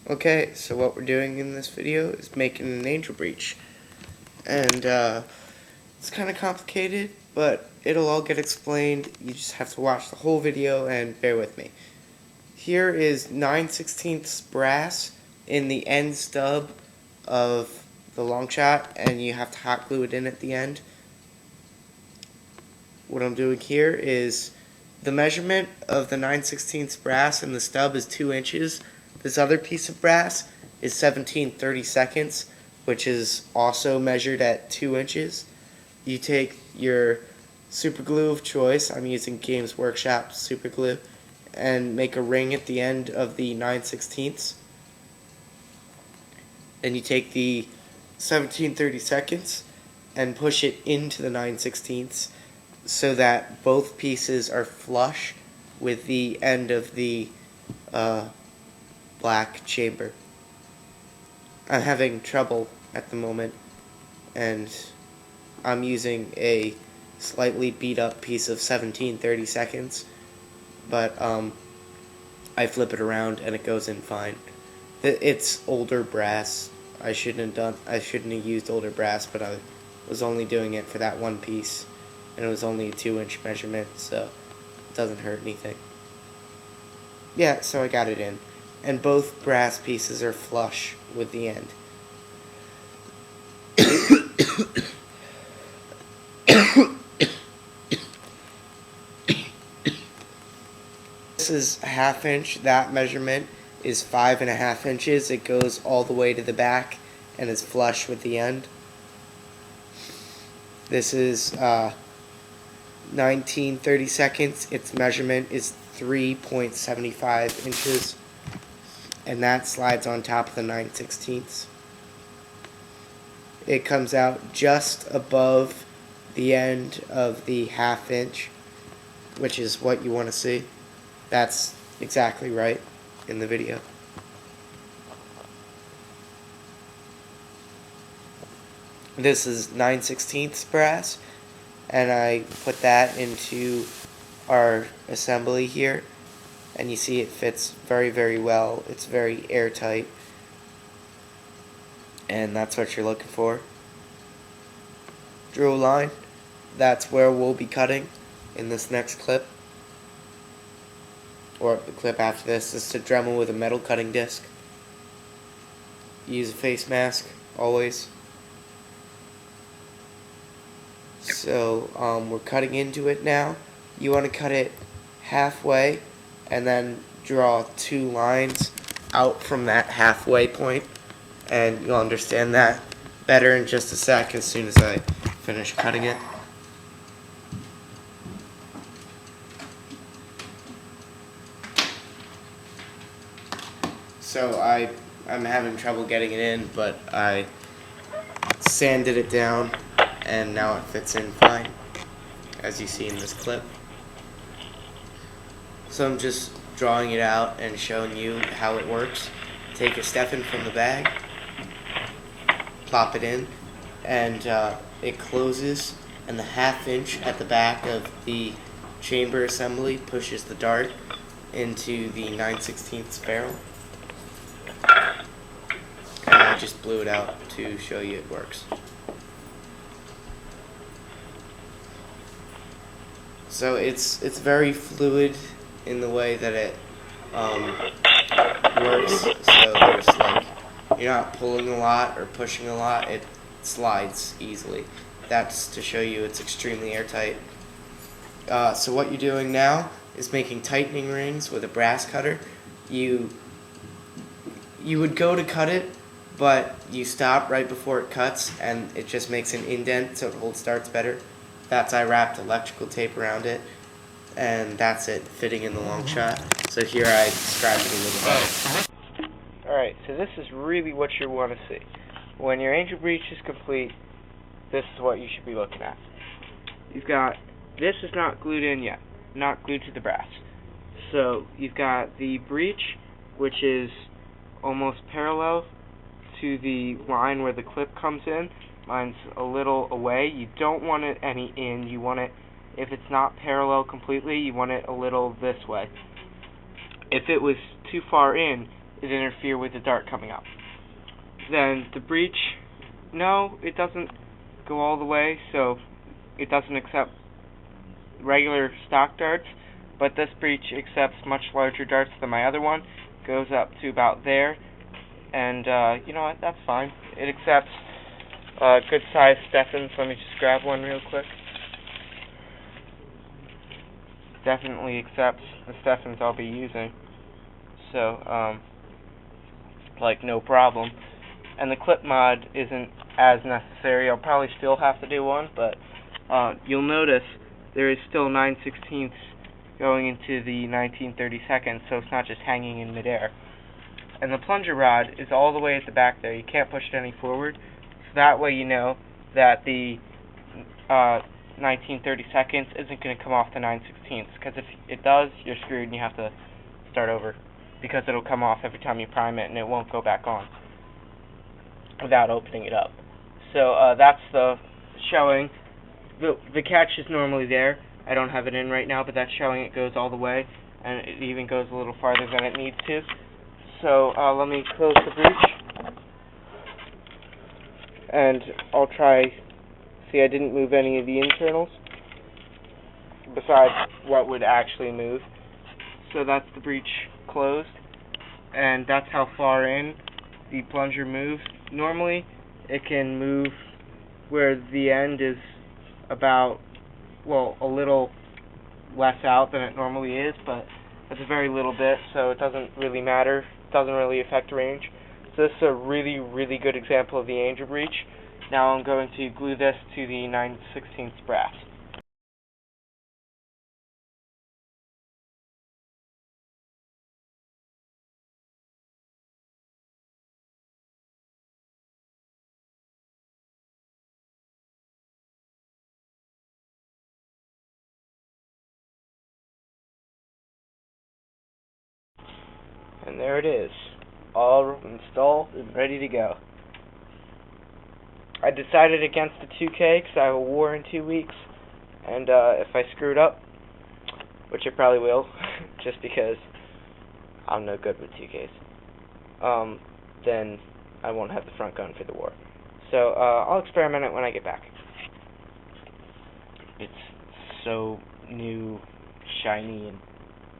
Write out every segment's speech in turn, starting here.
Okay, so what we're doing in this video is making an angel breech. And it's kind of complicated, but it'll all get explained. You just have to watch the whole video and bear with me. Here is 9/16 brass in the end stub of the long shot, and you have to hot glue it in at the end. What I'm doing here is the measurement of the 9/16 brass in the stub is 2 inches. This other piece of brass is 17/32, which is also measured at 2 inches. You take your super glue of choice, I'm using Games Workshop super glue, and make a ring at the end of the 9/16. Then you take the 17/32 and push it into the 9/16 so that both pieces are flush with the end of the black chamber. I'm having trouble at the moment, and I'm using a slightly beat up piece of 17/32, but I flip it around and it goes in fine. It's older brass. I shouldn't have used older brass, but I was only doing it for that one piece, and it was only a 2-inch measurement, so it doesn't hurt anything. Yeah, so I got it in, and both brass pieces are flush with the end. This is a 1/2 inch. That measurement is 5.5 inches. It goes all the way to the back and is flush with the end. This is 19/32. Its measurement is 3.75 inches, and that slides on top of the 9/16. It comes out just above the end of the 1/2 inch, which is what you want to see. That's exactly right in the video. This is 9/16 brass, and I put that into our assembly here, and you see it fits very, very well. It's very airtight, and that's what you're looking for. Drew a line. That's where we'll be cutting in this next clip, or the clip after this. Is to Dremel with a metal cutting disc. Use a face mask always. So we're cutting into it now. You want to cut it halfway and then draw 2 lines out from that halfway point, and you'll understand that better in just a sec as soon as I finish cutting it. So I'm having trouble getting it in, but I sanded it down and now it fits in fine, as you see in this clip. So I'm just drawing it out and showing you how it works. Take a Stephan from the bag, plop it in, and it closes, and the 1/2 inch at the back of the chamber assembly pushes the dart into the 9/16 barrel. And I just blew it out to show you it works. So it's very fluid in the way that it works. So there's you're not pulling a lot or pushing a lot. It slides easily. That's to show you it's extremely airtight. So what you're doing now is making tightening rings with a brass cutter. You would go to cut it, but you stop right before it cuts, and it just makes an indent so it holds darts better. I wrapped electrical tape around it, and that's it, fitting in the long shot. So here I describe it a little better. Alright, so this is really what you want to see. When your angel breech is complete, this is what you should be looking at. You've got, this is not glued in yet, not glued to the brass. So you've got the breech, which is almost parallel to the line where the clip comes in. Mine's a little away. You don't want it any in. You want it, if it's not parallel completely, you want it a little this way. If it was too far in, it interfere with the dart coming up. Then the breech, no, it doesn't go all the way, so it doesn't accept regular stock darts, but this breech accepts much larger darts than my other one. Goes up to about there, and you know what, that's fine. It accepts good sized Steffens. Let me just grab one real quick. Definitely accepts the Steffens I'll be using, so like no problem. And the clip mod isn't as necessary. I'll probably still have to do one, but you'll notice there is still 9/16 going into the 19/32, so it's not just hanging in midair. And the plunger rod is all the way at the back there. You can't push it any forward, so that way you know that the 19/32 isn't going to come off the 9/16, because if it does, you're screwed and you have to start over, because it'll come off every time you prime it and it won't go back on without opening it up. So that's the showing. The catch is normally there. I don't have it in right now, but that's showing it goes all the way, and it even goes a little farther than it needs to. So let me close the breech, and I'll try. See, I didn't move any of the internals besides what would actually move. So that's the breech closed, and that's how far in the plunger moves. Normally, it can move where the end is about, well, a little less out than it normally is, but it's a very little bit, so it doesn't really matter. It doesn't really affect range. So this is a really, really good example of the Angel breech. Now I'm going to glue this to the 9/16 brass. And there it is, all installed and ready to go. I decided against the 2K because I have a war in 2 weeks, and if I screwed up, which I probably will, just because I'm no good with 2Ks, then I won't have the front gun for the war. So I'll experiment it when I get back. It's so new, shiny, and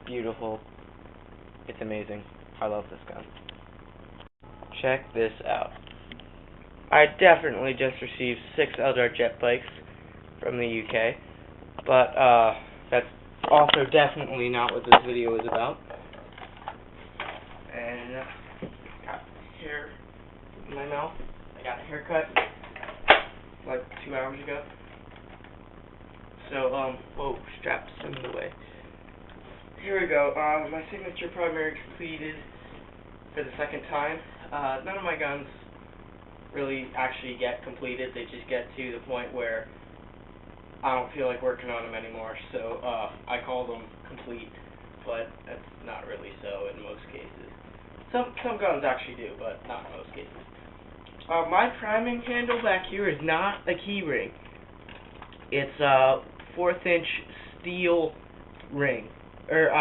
beautiful. It's amazing. I love this gun. Check this out. I definitely just received 6 Eldar jet bikes from the UK, but that's also definitely not what this video is about. And got hair in my mouth. I got a haircut like 2 hours ago. So whoa, straps in the way. Here we go. My signature primary completed for the second time. None of my guns really actually get completed. They just get to the point where I don't feel like working on them anymore, so I call them complete, but that's not really so in most cases. Some guns actually do, but not in most cases. My priming handle back here is not a key ring. It's a 1/4 inch steel ring. Or,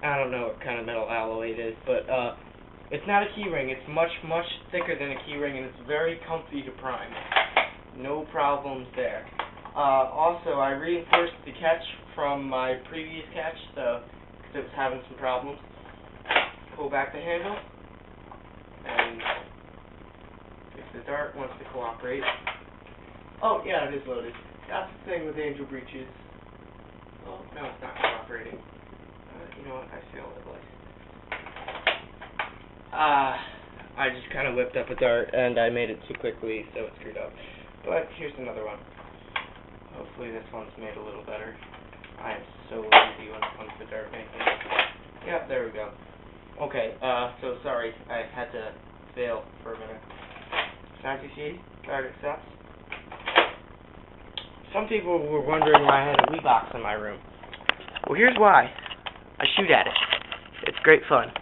I don't know what kind of metal alloy it is, but it's not a key ring. It's much, much thicker than a key ring, and it's very comfy to prime. No problems there. Also, I reinforced the catch from my previous catch, so because it was having some problems. Pull back the handle, and if the dart wants to cooperate. Oh, yeah, it is loaded. That's the thing with Angel breeches. Oh, no, it's not cooperating. You know what? I failed at life. I just kind of whipped up a dart, and I made it too quickly, so it screwed up. But here's another one. Hopefully this one's made a little better. I am so lazy when it comes to dart making. Yeah, there we go. Okay, so sorry, I had to fail for a minute. As you see, dart accepts. Some people were wondering why I had a Wii box in my room. Well, here's why. I shoot at it. It's great fun.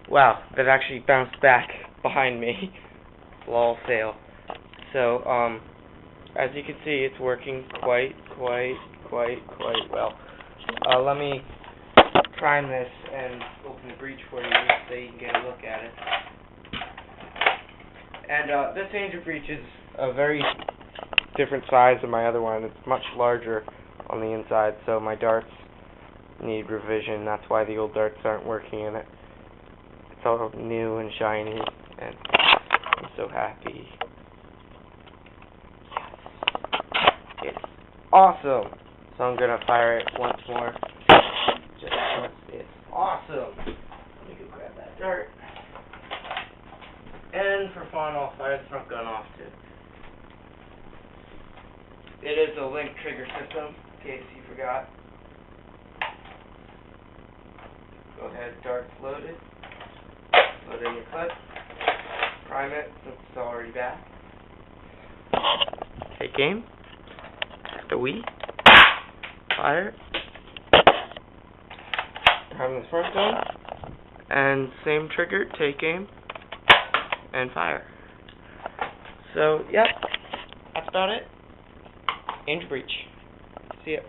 Wow, that actually bounced back behind me. Lol fail. So, as you can see, it's working quite well. Let me prime this and open the breech for you so you can get a look at it. And this Angel breech is a very different size than my other one. It's much larger on the inside, so my darts need revision. That's why the old darts aren't working in it. It's all new and shiny, and I'm so happy. Yes. It's awesome! So I'm gonna fire it once more. Just because it's awesome! Let me go grab that dart. And for fun, I'll fire the front gun off too. It is a link trigger system, in case you forgot. Go ahead, dart's loaded. Load in your clip. Prime it since it's already back. Take aim. The Wii. Fire. Prime the front gun. And same trigger, take aim. And fire. So, yep. That's about it. Angel breech. See ya.